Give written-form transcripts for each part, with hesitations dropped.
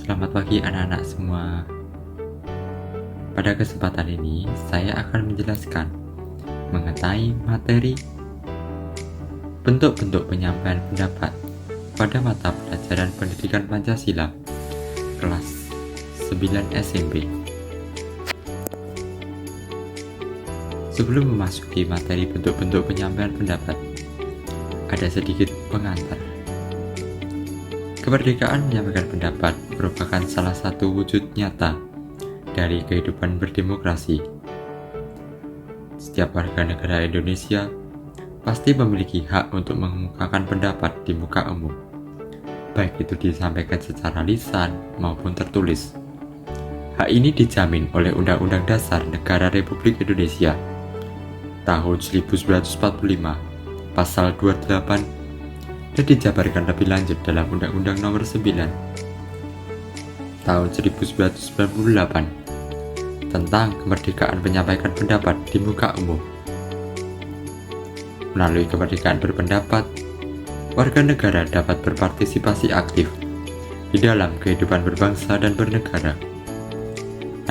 Selamat pagi anak-anak semua. Pada kesempatan ini, saya akan menjelaskan mengenai materi bentuk-bentuk penyampaian pendapat pada mata pelajaran Pendidikan Pancasila kelas 9 SMP. Sebelum memasuki materi bentuk-bentuk penyampaian pendapat, ada sedikit pengantar. Kemerdekaan menyampaikan pendapat merupakan salah satu wujud nyata dari kehidupan berdemokrasi. Setiap warga negara Indonesia pasti memiliki hak untuk mengemukakan pendapat di muka umum, baik itu disampaikan secara lisan maupun tertulis. Hak ini dijamin oleh Undang-Undang Dasar Negara Republik Indonesia tahun 1945, pasal 28, dan dijabarkan lebih lanjut dalam Undang-Undang Nomor 9 tahun 1998 tentang kemerdekaan menyampaikan pendapat di muka umum. Melalui kemerdekaan berpendapat, warga negara dapat berpartisipasi aktif di dalam kehidupan berbangsa dan bernegara.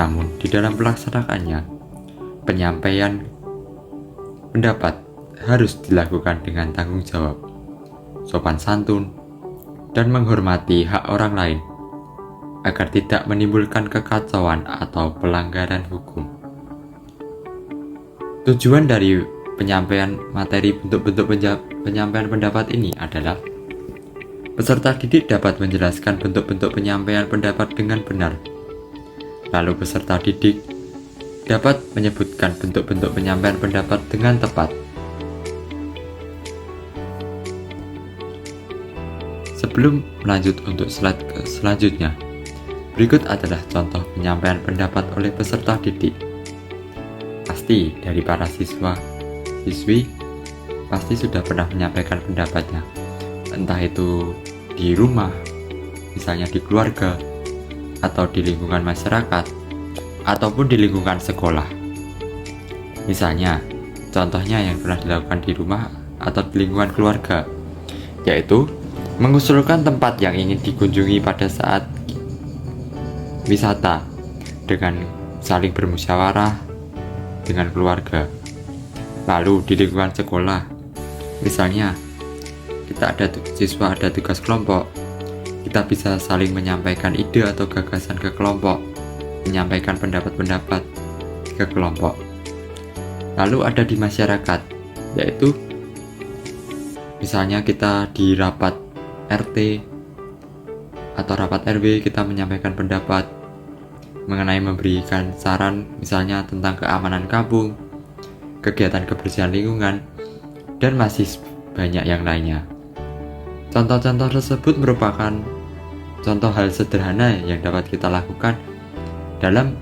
Namun, di dalam pelaksanaannya, penyampaian pendapat harus dilakukan dengan tanggung jawab, sopan santun, dan menghormati hak orang lain agar tidak menimbulkan kekacauan atau pelanggaran hukum. Tujuan dari penyampaian materi bentuk-bentuk penyampaian pendapat ini adalah peserta didik dapat menjelaskan bentuk-bentuk penyampaian pendapat dengan benar. Lalu peserta didik dapat menyebutkan bentuk-bentuk penyampaian pendapat dengan tepat. Sebelum melanjut untuk slide selanjutnya, berikut adalah contoh penyampaian pendapat oleh peserta didik. Pasti dari para siswi pasti sudah pernah menyampaikan pendapatnya, entah itu di rumah, misalnya di keluarga, atau di lingkungan masyarakat, ataupun di lingkungan sekolah. Misalnya, contohnya yang pernah dilakukan di rumah atau di lingkungan keluarga, yaitu mengusulkan tempat yang ingin dikunjungi pada saat wisata dengan saling bermusyawarah dengan keluarga. Lalu di lingkungan sekolah, misalnya kita siswa ada tugas kelompok, kita bisa saling menyampaikan ide atau gagasan ke kelompok, menyampaikan pendapat-pendapat ke kelompok. Lalu ada di masyarakat, yaitu misalnya kita di rapat RT atau rapat RW, kita menyampaikan pendapat mengenai memberikan saran misalnya tentang keamanan kampung, kegiatan kebersihan lingkungan, dan masih banyak yang lainnya. Contoh-contoh tersebut merupakan contoh hal sederhana yang dapat kita lakukan dalam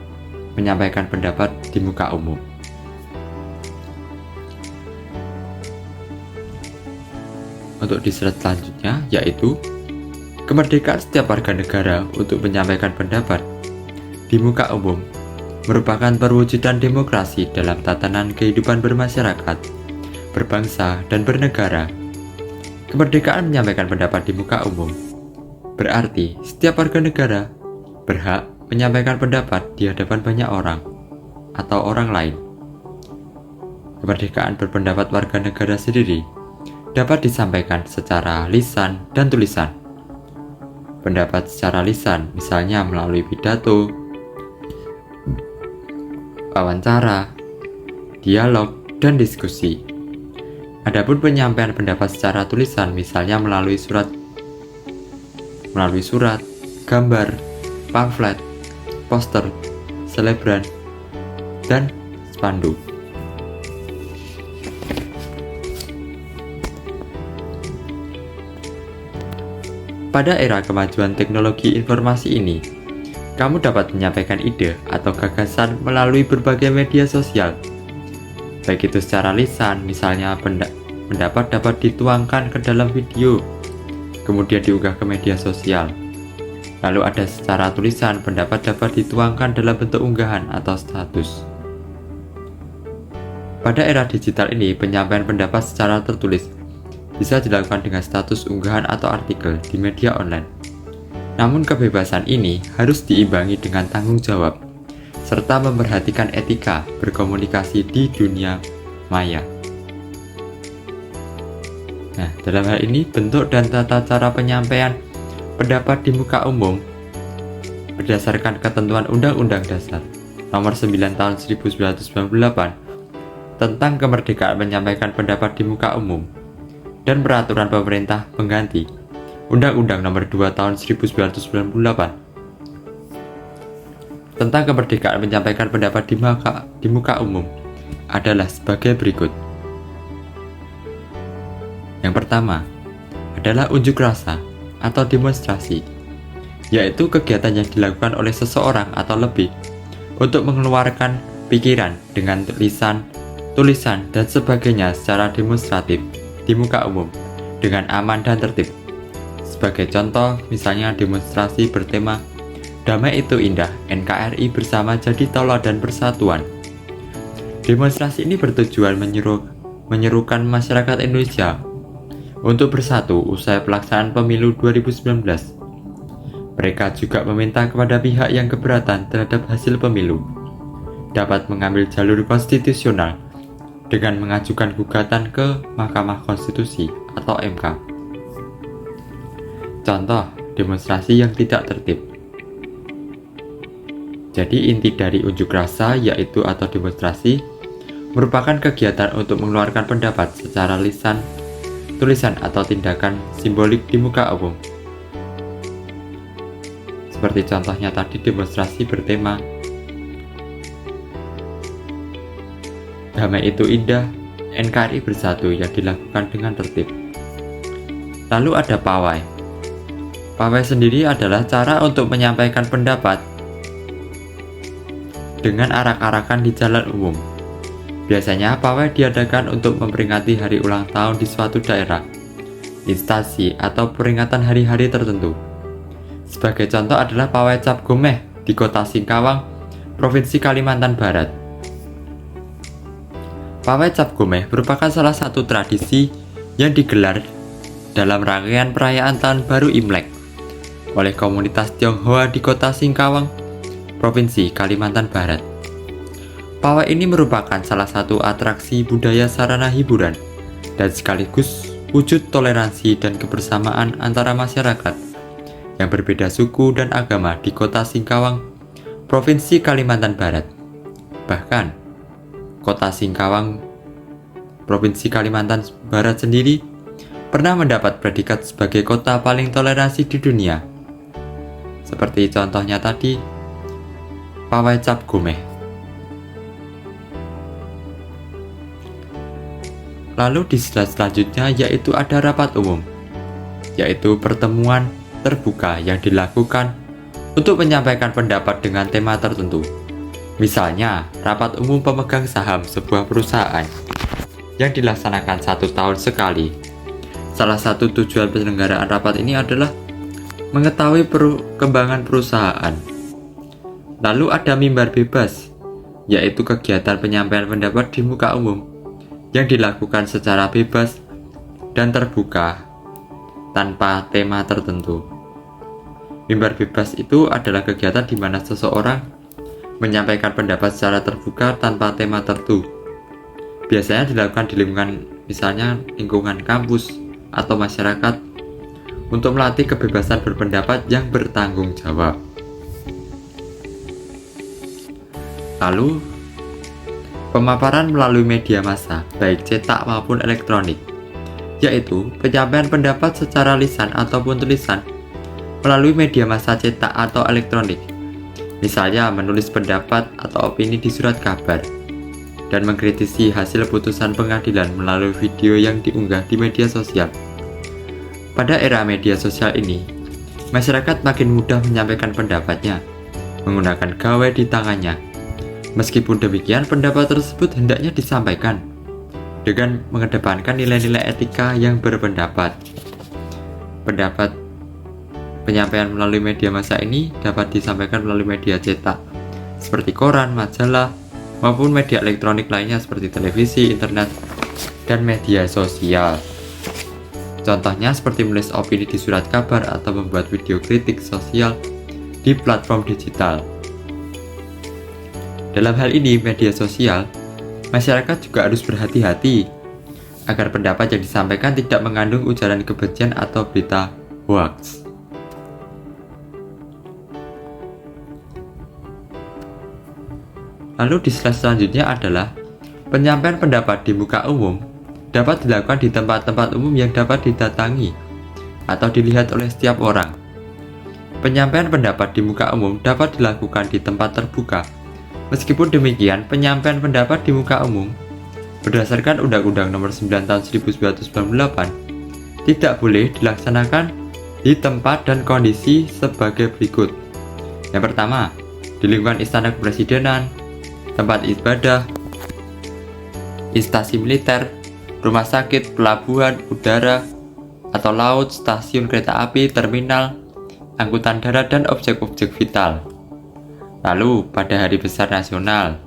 menyampaikan pendapat di muka umum. Untuk di slide selanjutnya, yaitu kemerdekaan setiap warga negara untuk menyampaikan pendapat di muka umum merupakan perwujudan demokrasi dalam tatanan kehidupan bermasyarakat, berbangsa, dan bernegara. Kemerdekaan menyampaikan pendapat di muka umum berarti setiap warga negara berhak menyampaikan pendapat di hadapan banyak orang atau orang lain. Kemerdekaan berpendapat warga negara sendiri dapat disampaikan secara lisan dan tulisan. Pendapat secara lisan misalnya melalui pidato, wawancara, dialog, dan diskusi. Adapun penyampaian pendapat secara tulisan misalnya melalui surat, gambar, pamflet, poster, selebgram, dan spanduk. Pada era kemajuan teknologi informasi ini, kamu dapat menyampaikan ide atau gagasan melalui berbagai media sosial. Baik itu secara lisan, misalnya pendapat dapat dituangkan ke dalam video, kemudian diunggah ke media sosial. Lalu ada secara tulisan, pendapat dapat dituangkan dalam bentuk unggahan atau status. Pada era digital ini, penyampaian pendapat secara tertulis bisa dilakukan dengan status unggahan atau artikel di media online. Namun kebebasan ini harus diimbangi dengan tanggung jawab, serta memperhatikan etika berkomunikasi di dunia maya. Nah, dalam hal ini bentuk dan tata cara penyampaian pendapat di muka umum berdasarkan ketentuan Undang-Undang Dasar Nomor 9 Tahun 1998 tentang kemerdekaan menyampaikan pendapat di muka umum dan peraturan pemerintah pengganti Undang-Undang Nomor 2 Tahun 1998 tentang kemerdekaan menyampaikan pendapat di muka umum adalah sebagai berikut. Yang pertama adalah unjuk rasa atau demonstrasi, yaitu kegiatan yang dilakukan oleh seseorang atau lebih untuk mengeluarkan pikiran dengan tulisan, dan sebagainya secara demonstratif di muka umum dengan aman dan tertib. Sebagai contoh, misalnya demonstrasi bertema Damai itu Indah, NKRI bersama jadi tauladan persatuan. Demonstrasi ini bertujuan menyerukan masyarakat Indonesia untuk bersatu usai pelaksanaan pemilu 2019. Mereka juga meminta kepada pihak yang keberatan terhadap hasil pemilu dapat mengambil jalur konstitusional dengan mengajukan gugatan ke Mahkamah Konstitusi atau MK. Contoh demonstrasi yang tidak tertib. Jadi inti dari unjuk rasa yaitu atau demonstrasi merupakan kegiatan untuk mengeluarkan pendapat secara lisan, tulisan atau tindakan simbolik di muka umum. Seperti contohnya tadi demonstrasi bertema Damai itu Indah, NKRI bersatu yang dilakukan dengan tertib. Lalu ada pawai. Pawai sendiri adalah cara untuk menyampaikan pendapat dengan arak-arakan di jalan umum. Biasanya pawai diadakan untuk memperingati hari ulang tahun di suatu daerah, instansi, atau peringatan hari-hari tertentu. Sebagai contoh adalah pawai Cap Gomeh di Kota Singkawang, Provinsi Kalimantan Barat. Pawai Cap Gomeh merupakan salah satu tradisi yang digelar dalam rangkaian perayaan Tahun Baru Imlek oleh komunitas Tionghoa di Kota Singkawang, Provinsi Kalimantan Barat. Pawai ini merupakan salah satu atraksi budaya sarana hiburan dan sekaligus wujud toleransi dan kebersamaan antara masyarakat yang berbeda suku dan agama di Kota Singkawang, Provinsi Kalimantan Barat. Bahkan, Kota Singkawang, Provinsi Kalimantan Barat sendiri pernah mendapat predikat sebagai kota paling toleransi di dunia. Seperti contohnya tadi, Pawai Cap Gomeh. Lalu di slide selanjutnya yaitu ada rapat umum, yaitu pertemuan terbuka yang dilakukan untuk menyampaikan pendapat dengan tema tertentu. Misalnya, rapat umum pemegang saham sebuah perusahaan yang dilaksanakan 1 tahun sekali. Salah satu tujuan penyelenggaraan rapat ini adalah mengetahui perkembangan perusahaan. Lalu ada mimbar bebas, yaitu kegiatan penyampaian pendapat di muka umum yang dilakukan secara bebas dan terbuka tanpa tema tertentu. Mimbar bebas itu adalah kegiatan di mana seseorang menyampaikan pendapat secara terbuka tanpa tema tertentu. Biasanya dilakukan di lingkungan, misalnya lingkungan kampus atau masyarakat, untuk melatih kebebasan berpendapat yang bertanggung jawab. Lalu, pemaparan melalui media massa, baik cetak maupun elektronik, yaitu penyampaian pendapat secara lisan ataupun tulisan melalui media massa cetak atau elektronik. Misalnya menulis pendapat atau opini di surat kabar dan mengkritisi hasil putusan pengadilan melalui video yang diunggah di media sosial. Pada era media sosial ini, masyarakat makin mudah menyampaikan pendapatnya menggunakan gawai di tangannya. Meskipun demikian, pendapat tersebut hendaknya disampaikan dengan mengedepankan nilai-nilai etika yang berpendapat. Penyampaian melalui media massa ini dapat disampaikan melalui media cetak seperti koran, majalah, maupun media elektronik lainnya seperti televisi, internet, dan media sosial. Contohnya seperti menulis opini di surat kabar atau membuat video kritik sosial di platform digital. Dalam hal ini, media sosial, masyarakat juga harus berhati-hati agar pendapat yang disampaikan tidak mengandung ujaran kebencian atau berita hoax. Lalu di slide selanjutnya adalah penyampaian pendapat di muka umum dapat dilakukan di tempat-tempat umum yang dapat didatangi atau dilihat oleh setiap orang. Penyampaian pendapat di muka umum dapat dilakukan di tempat terbuka. Meskipun demikian, penyampaian pendapat di muka umum berdasarkan Undang-Undang Nomor 9 Tahun 1998 tidak boleh dilaksanakan di tempat dan kondisi sebagai berikut. Yang pertama, di lingkungan Istana Kepresidenan, tempat ibadah, instansi militer, rumah sakit, pelabuhan, udara atau laut, stasiun kereta api, terminal, angkutan darat, dan objek-objek vital. Lalu pada hari besar nasional.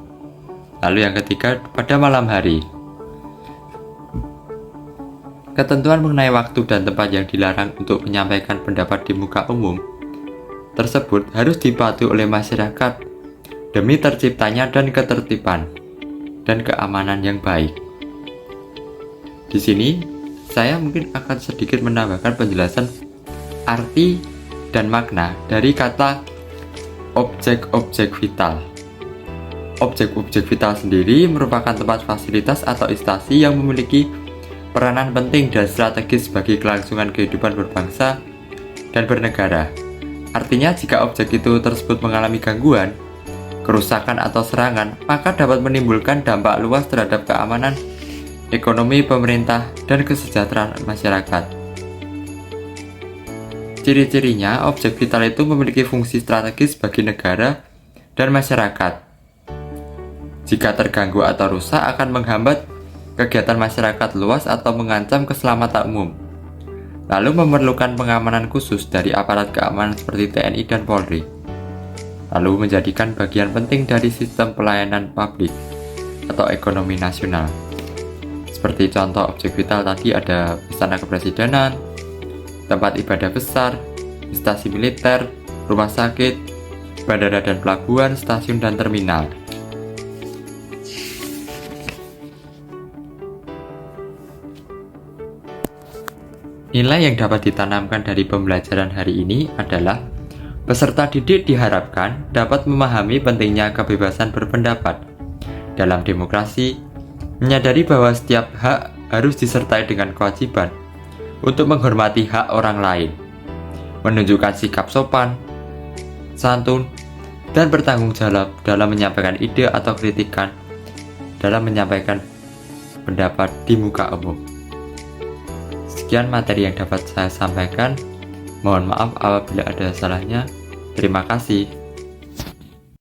Lalu yang ketiga, pada malam hari. Ketentuan mengenai waktu dan tempat yang dilarang untuk menyampaikan pendapat di muka umum tersebut harus dipatuhi oleh masyarakat demi terciptanya dan ketertiban dan keamanan yang baik. Di sini, saya mungkin akan sedikit menambahkan penjelasan arti dan makna dari kata objek-objek vital. Objek-objek vital sendiri merupakan tempat fasilitas atau instansi yang memiliki peranan penting dan strategis bagi kelangsungan kehidupan berbangsa dan bernegara. Artinya, jika objek itu tersebut mengalami gangguan, kerusakan atau serangan, maka dapat menimbulkan dampak luas terhadap keamanan, ekonomi, pemerintah, dan kesejahteraan masyarakat. Ciri-cirinya, objek vital itu memiliki fungsi strategis bagi negara dan masyarakat. Jika terganggu atau rusak, akan menghambat kegiatan masyarakat luas atau mengancam keselamatan umum. Lalu memerlukan pengamanan khusus dari aparat keamanan seperti TNI dan Polri. Lalu menjadikan bagian penting dari sistem pelayanan publik atau ekonomi nasional. Seperti contoh objek vital tadi ada Istana Kepresidenan, tempat ibadah besar, instansi militer, rumah sakit, bandara dan pelabuhan, stasiun dan terminal. Nilai yang dapat ditanamkan dari pembelajaran hari ini adalah peserta didik diharapkan dapat memahami pentingnya kebebasan berpendapat dalam demokrasi, menyadari bahwa setiap hak harus disertai dengan kewajiban untuk menghormati hak orang lain, menunjukkan sikap sopan, santun, dan bertanggung jawab dalam menyampaikan ide atau kritikan dalam menyampaikan pendapat di muka umum. Sekian materi yang dapat saya sampaikan. Mohon maaf apabila ada salahnya. Terima kasih.